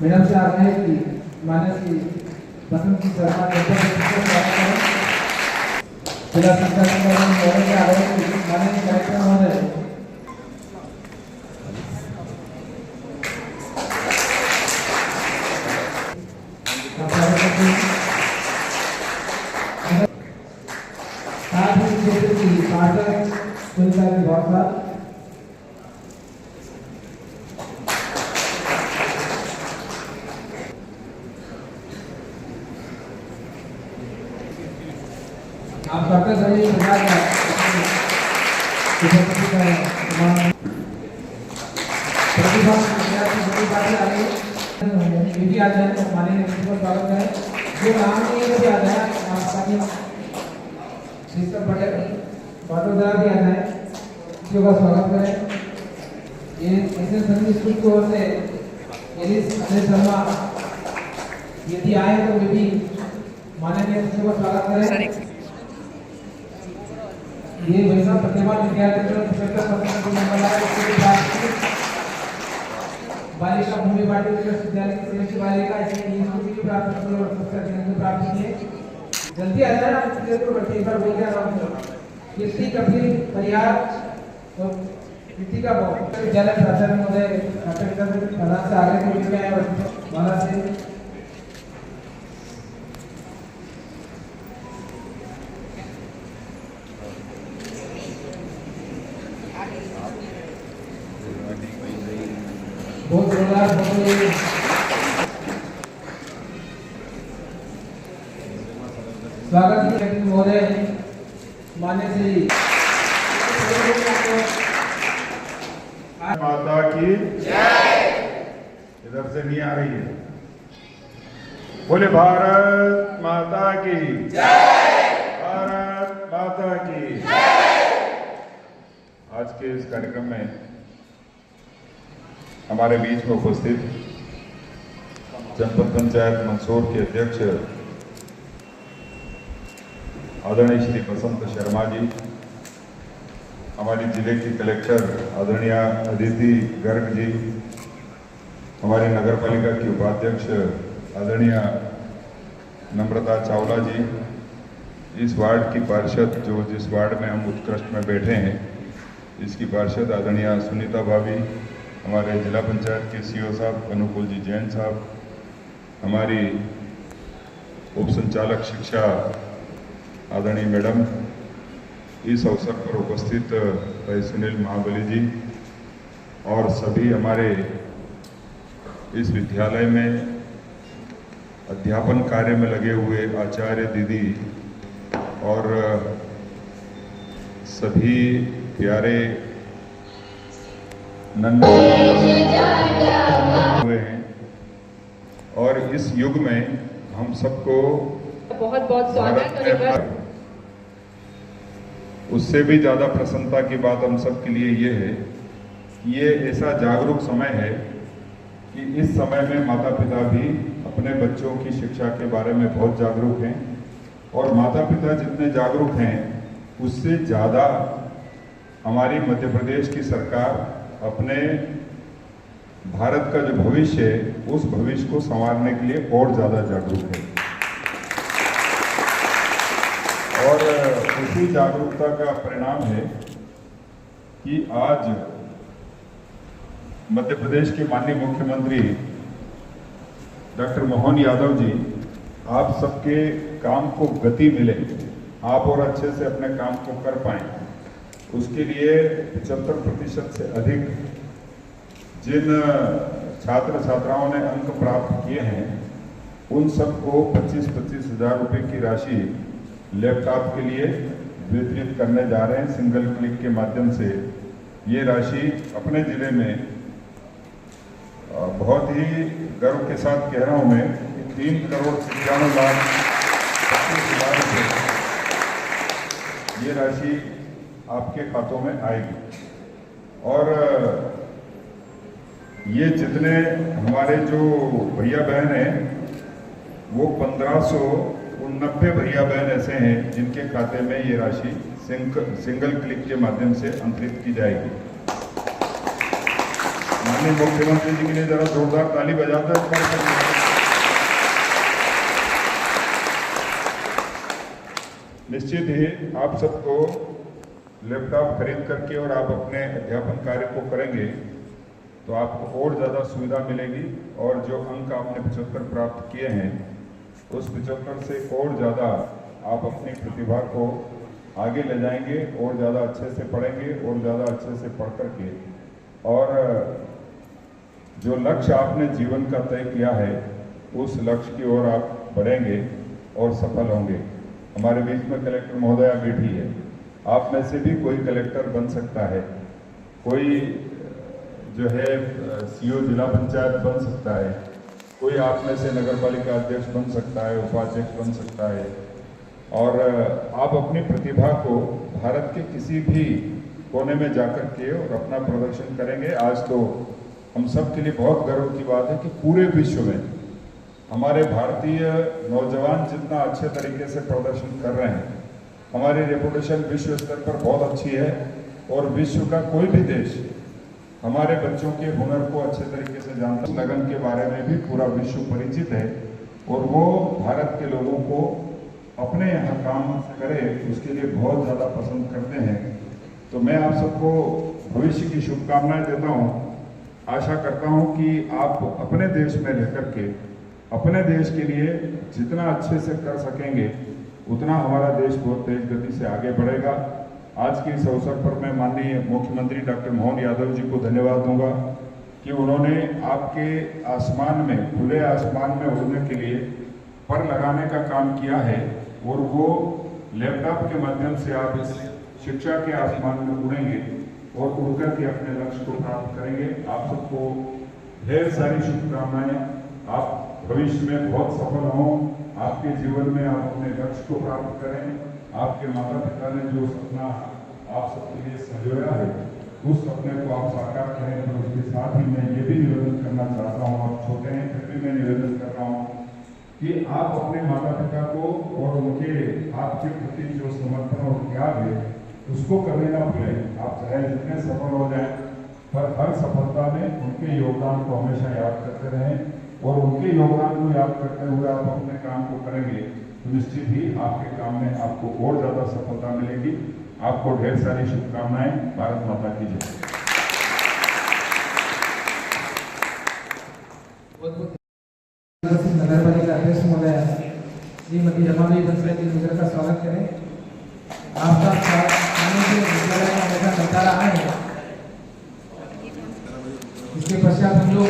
Madam से आग्रह है कि माननीय श्री बसंत की सरकार जिला शिक्षा संगठन महोदय से आग्रह है कि माननीय कलेक्टर महोदय साथ ही क्षेत्र की पार्षद सुनीता की भाषा आप डॉक्टर सही प्रकार का प्रतिभा विद्यार्थी बातें आगे भी आ जाए तो हमारे प्रिंसिपल स्वागत है जो नाम नहीं भी आ जाए आपका सिस्टर पटेल बड़ोदरा भी आ जाए बच्चों का स्वागत करें। ये ऐसे सभी स्कूल की ओर से यदि अजय शर्मा यदि आए तो वे भी माननीय बच्चों का स्वागत करें। ये वैसा प्रतिभा विद्यार्थी बालिका भूमि बाटी विद्यालय की श्रेष्ठ बालिका इसकी प्राप्त की है। जल्दी आ जाए आप तो बच्चे एक बार बोल के आराम से किसी कभी परिहार और किसी का विद्यालय प्राचार्य महोदय प्रधान से आगे को मिल गए माला से बहुत जोरदार स्वागत महोदय मान्य श्री माता की जय। इधर से नहीं आ रही है। बोले भारत माता की जय। भारत माता की जय। आज के इस कार्यक्रम में हमारे बीच में उपस्थित जनपद पंचायत मंदसौर के अध्यक्ष आदरणीय श्री बसंत शर्मा जी, हमारी जिले की कलेक्टर आदरणीय अदिति गर्ग जी, हमारी नगर पालिका की उपाध्यक्ष आदरणीय नम्रता चावला जी, इस वार्ड की पार्षद जो जिस वार्ड में हम उत्कृष्ट में बैठे हैं इसकी पार्षद आदरणीय सुनीता भाभी, हमारे जिला पंचायत के सीओ साहब अनुकूल जी जैन साहब, हमारी उप संचालक शिक्षा आदरणीय मैडम, इस अवसर पर उपस्थित भाई सुनील महाबली जी और सभी हमारे इस विद्यालय में अध्यापन कार्य में लगे हुए आचार्य दीदी और सभी प्यारे नन्हे हुए हैं और इस युग में हम सबको बहुत बहुत स्वागत। उससे भी ज्यादा प्रसन्नता की बात हम सब के लिए ये है कि ये ऐसा जागरूक समय है कि इस समय में माता पिता भी अपने बच्चों की शिक्षा के बारे में बहुत जागरूक हैं और माता पिता जितने जागरूक हैं उससे ज़्यादा हमारी मध्य प्रदेश की सरकार अपने भारत का जो भविष्य है उस भविष्य को संवारने के लिए और ज़्यादा जागरूक है और उसी जागरूकता का परिणाम है कि आज मध्य प्रदेश के माननीय मुख्यमंत्री डॉक्टर मोहन यादव जी आप सबके काम को गति मिले, आप और अच्छे से अपने काम को कर पाएं, उसके लिए 75% से अधिक जिन छात्र छात्राओं ने अंक प्राप्त किए हैं उन सबको 25-25 हज़ार रुपये की राशि लैपटॉप के लिए वितरित करने जा रहे हैं। सिंगल क्लिक के माध्यम से ये राशि अपने जिले में बहुत ही गर्व के साथ कह रहा हूँ मैं 3,95,25,00,000 रुपये ये राशि आपके खातों में आएगी और ये जितने हमारे जो भैया बहन हैं वो 1590 भैया बहन ऐसे हैं जिनके खाते में ये राशि सिंगल क्लिक के माध्यम से अंतरित की जाएगी। माननीय मुख्यमंत्री जी के लिए जरा जोरदार ताली बजा दो। निश्चित ही आप सबको लैपटॉप खरीद करके और आप अपने अध्यापन कार्य को करेंगे तो आपको और ज़्यादा सुविधा मिलेगी और जो अंक आपने 75 प्राप्त किए हैं उस 75 से और ज़्यादा आप अपनी प्रतिभा को आगे ले जाएंगे और ज़्यादा अच्छे से पढ़ेंगे और ज़्यादा अच्छे से पढ़ करके और जो लक्ष्य आपने जीवन का तय किया है उस लक्ष्य की ओर आप बढ़ेंगे और सफल होंगे। हमारे बीच में कलेक्टर महोदया बैठी है, आप में से भी कोई कलेक्टर बन सकता है, कोई जो है सीओ जिला पंचायत बन सकता है, कोई आप में से नगर पालिका अध्यक्ष बन सकता है, उपाध्यक्ष बन सकता है और आप अपनी प्रतिभा को भारत के किसी भी कोने में जाकर के और अपना प्रदर्शन करेंगे। आज तो हम सब के लिए बहुत गर्व की बात है कि पूरे विश्व में हमारे भारतीय नौजवान जितना अच्छे तरीके से प्रदर्शन कर रहे हैं, हमारी रेपुटेशन विश्व स्तर पर बहुत अच्छी है और विश्व का कोई भी देश हमारे बच्चों के हुनर को अच्छे तरीके से जानता है। लगन के बारे में भी पूरा विश्व परिचित है और वो भारत के लोगों को अपने यहाँ काम करे उसके लिए बहुत ज़्यादा पसंद करते हैं। तो मैं आप सबको भविष्य की शुभकामनाएं देता हूँ। आशा करता हूँ कि आप अपने देश में रहकर के अपने देश के लिए जितना अच्छे से कर सकेंगे उतना हमारा देश बहुत तेज गति से आगे बढ़ेगा। आज के इस अवसर पर मैं माननीय मुख्यमंत्री डॉक्टर मोहन यादव जी को धन्यवाद दूंगा कि उन्होंने आपके आसमान में, खुले आसमान में उड़ने के लिए पर लगाने का काम किया है और वो लैपटॉप के माध्यम से आप इस शिक्षा के आसमान में उड़ेंगे और उड़कर के अपने लक्ष्य को प्राप्त करेंगे। आप सबको ढेर सारी शुभकामनाएं। आप भविष्य में बहुत सफल हों, आपके जीवन में आप अपने लक्ष्य को प्राप्त करें। आपके माता पिता ने जो सपना आप सबके लिए संजोया है उस सपने को आप साकार करें। और उसके साथ ही मैं ये भी निवेदन करना चाहता हूँ, आप छोटे हैं फिर भी मैं निवेदन कर रहा हूँ कि आप अपने माता पिता को और उनके आपके प्रति जो समर्पण और त्याग है उसको कभी ना भूलें। आप चाहे जितने सफल हो जाएं पर हर सफलता में उनके योगदान को हमेशा याद करते रहें और उनके योगदान को याद करते हुए आप अपने काम को करेंगे तो निश्चित ही आपके काम में आपको और ज़्यादा सफलता मिलेगी। आपको ढेर सारी शुभकामनाएं। भारत माता की जय। नगर पालिका अध्यक्ष महोदय श्रीमती रमाबाई बंसल जी का स्वागत करें। आपका विद्यालय का हमेशा चलता रहा है। इसके पश्चात हम लोग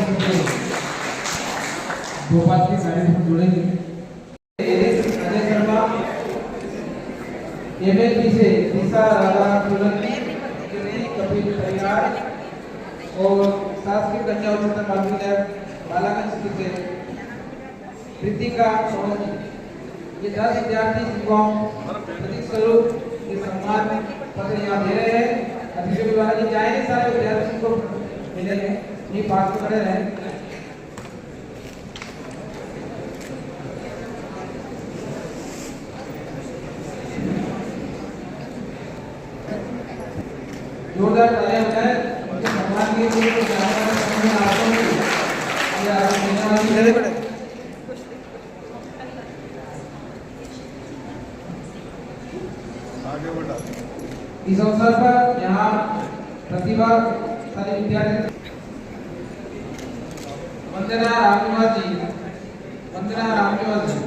भोपाल के कार्यक्रम जुड़ेंगे। अजय शर्मा एमएलपी से दिशा राधा कपिल परिवार और शासकीय कन्या उच्चतर माध्यमिक विद्यालय बालागंज से कृतिका सोनी, ये 10 विद्यार्थी युवाओं प्रतीक स्वरूप ये सम्मान पत्र यहाँ दे रहे हैं। अतिथि द्वारा जी जाएंगे, सारे विद्यार्थी को मिलेंगे, ये पास खड़े रहें। जोरदार तालियां बजाएं उनके सम्मान के लिए। इस अवसर पर यहाँ प्रतिभा सारे विद्यार्थी वंदना रामनिवास जी, वंदना रामनिवास जी,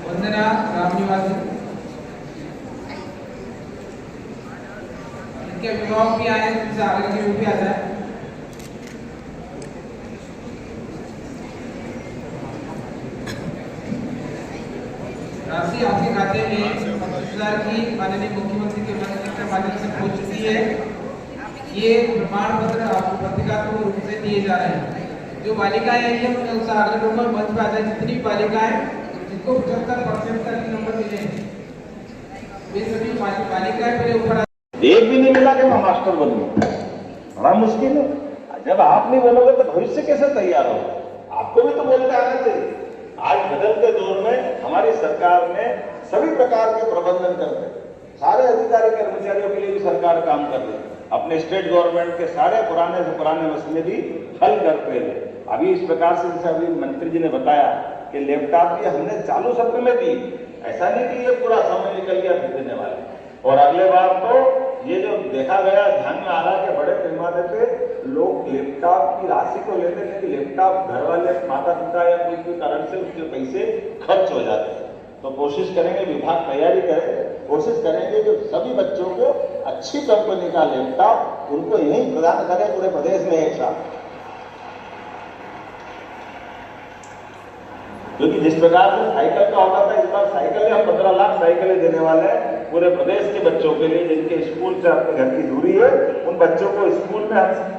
वंदना रामनिवास जी। इनके अभिभावक भी आए, उनसे आगे के भी आ जाए। राशि आपके खाते में 50,000 की माननीय मुख्यमंत्री के मंत्री के माध्यम से पहुंच चुकी है। ये प्रमाण पत्र आपको प्रतीकात्मक रूप से दिए जा रहे हैं। जो बालिकाएं आई है उन्हें उनसे आगे नंबर मंच पे आ जाए। जितनी बालिकाएं जिनको 75% तक नंबर मिले वे सभी बालिकाएं पहले ऊपर। एक भी नहीं मिला कि मैं मास्टर बनूं, बड़ा मुश्किल है। जब आप नहीं बनोगे तो भविष्य कैसे तैयार होगा? आपको भी तो बोलते आना चाहिए। आज बदलते दौर में हमारी सरकार ने सभी प्रकार के प्रबंधन करते हैं। सारे अधिकारी कर्मचारियों के लिए भी सरकार काम कर रही है। अपने स्टेट गवर्नमेंट के सारे पुराने से पुराने मसले भी हल करते हैं। अभी इस प्रकार से जैसे अभी मंत्री जी ने बताया कि लैपटॉप भी हमने चालू सत्र में दी, ऐसा नहीं कि ये पूरा समय निकल गया फिर देने वाले। और अगले बार तो ये जो देखा गया, ध्यान में आ रहा कि बड़े पैमाने पे लोग लैपटॉप की राशि को लेते हैं, लेकिन लैपटॉप घर वाले माता पिता या कोई कारण से उसके पैसे खर्च हो जाते हैं। तो कोशिश करेंगे, विभाग तैयारी करे, कोशिश करेंगे कि सभी बच्चों को अच्छी कंपनी का लैपटॉप उनको यही प्रदान करें पूरे प्रदेश में एक साथ। क्योंकि जिस प्रकार से साइकिल का होता था, इस बार साइकिल हम 15 लाख साइकिलें देने वाले हैं पूरे प्रदेश के बच्चों के लिए, जिनके स्कूल से अपने घर की दूरी है, उन बच्चों को स्कूल में हम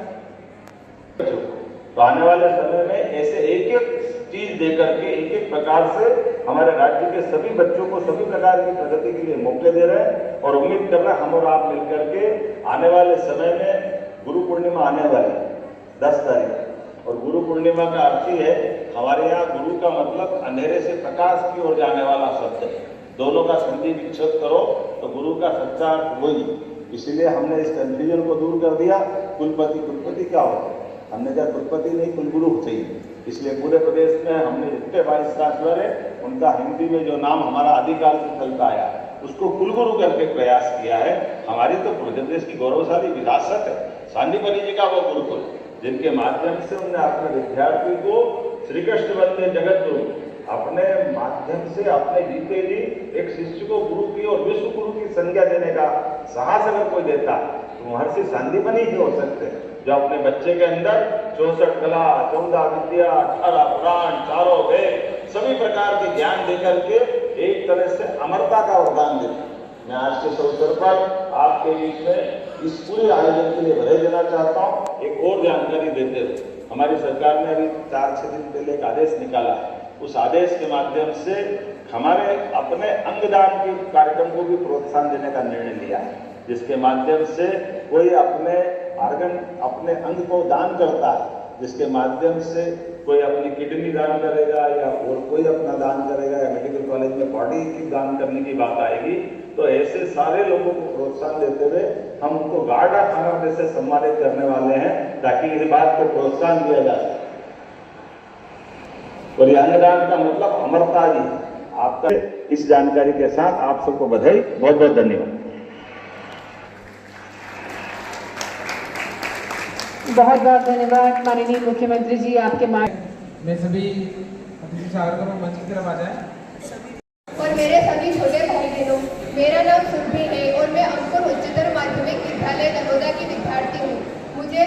तो आने वाले समय में ऐसे एक एक चीज देकर के एक एक प्रकार से हमारे राज्य के सभी बच्चों को सभी प्रकार की प्रगति के लिए मौके दे रहे हैं। और उम्मीद कर रहे हैं हम और आप मिलकर के आने वाले समय में गुरु पूर्णिमा आने वाली 10 तारीख, और गुरु पूर्णिमा का अर्थ ही है, हमारे यहाँ गुरु का मतलब अंधेरे से प्रकाश की ओर जाने वाला शब्द है। दोनों का संधि विच्छेद करो तो गुरु का सच्चा अर्थ वही। इसलिए हमने इस कंफ्यूजन को दूर कर दिया। कुलपति क्या होता है, हमने कहा कुलपति नहीं कुलगुरु चाहिए। इसलिए पूरे प्रदेश में हमने जितने वाइस चांसलर है उनका हिंदी में जो नाम हमारा आदिकाल से चलता आया उसको कुलगुरु करके प्रयास किया है। हमारी तो पूरे देश की गौरवशाली विरासत है सांदीपनि जी का वो गुरुकुल, जिनके माध्यम से उन्होंने अपने विद्यार्थी को श्री कृष्ण वंदे जगत गुरु अपने माध्यम से अपने जीते जी एक शिष्य को गुरु की और विश्व गुरु की संज्ञा देने का साहस अगर कोई देता तो महर्षि सांदीपनि ही हो सकते हैं, जो अपने बच्चे के अंदर 64 कला, 14 विद्या, 18 पुराण, 4 वेद सभी प्रकार के ज्ञान देकर के एक तरह से अमरता का वरदान देते। मैं आज के अवसर पर आपके बीच में इस पूरे आयोजन के लिए बधाई देना चाहता हूँ। एक और जानकारी देते हुए, हमारी सरकार ने अभी 4-6 दिन पहले एक आदेश निकाला। उस आदेश के माध्यम से हमारे अपने अंगदान के कार्यक्रम को भी प्रोत्साहन देने का निर्णय लिया है, जिसके माध्यम से कोई अपने ऑर्गन अपने अंग को दान करता है, जिसके माध्यम से कोई अपनी किडनी दान करेगा या और कोई अपना दान करेगा या मेडिकल कॉलेज में बॉडी की दान करने की बात आएगी, तो ऐसे सारे लोगों को प्रोत्साहन देते हुए हम उनको गार्ड ऑफ ऑनर से सम्मानित करने वाले हैं, ताकि इस बात को प्रोत्साहन दिया जा सके। और ये अंगदान का मतलब अमरता ही। आपका इस जानकारी के साथ आप सबको बधाई, बहुत बहुत धन्यवाद। बहुत बहुत धन्यवाद माननीय मुख्यमंत्री जी, आपके मैं सभी अतिथि सागरों मंच की तरफ आ जाए। और मेरे सभी छोटे भाई बहनों, मेरा नाम सुरभि है और मैं अंकुर उच्चतर माध्यमिक विद्यालय नरोदा की विद्यार्थी हूँ। मुझे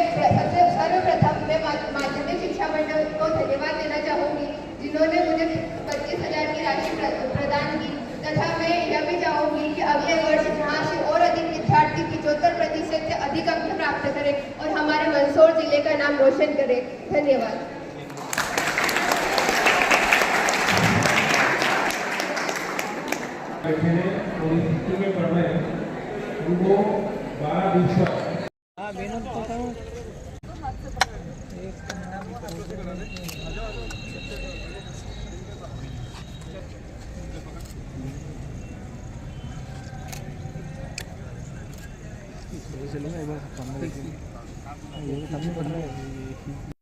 सर्वप्रथम मैं माध्यमिक शिक्षा मंडल को धन्यवाद देना चाहूँगी, जिन्होंने मुझे 25,000 की राशि प्रदान की, तथा मैं यह भी चाहूँगी कि अगले वर्ष यहाँ से और अधिक विद्यार्थी 75% से अधिक अंक प्राप्त करें और हमारे मंदसौर जिले का नाम रोशन करें। धन्यवाद। बैठे हैं और इस स्कूल में पढ़ रहे हैं, उनको 12 दिवस चलेगा।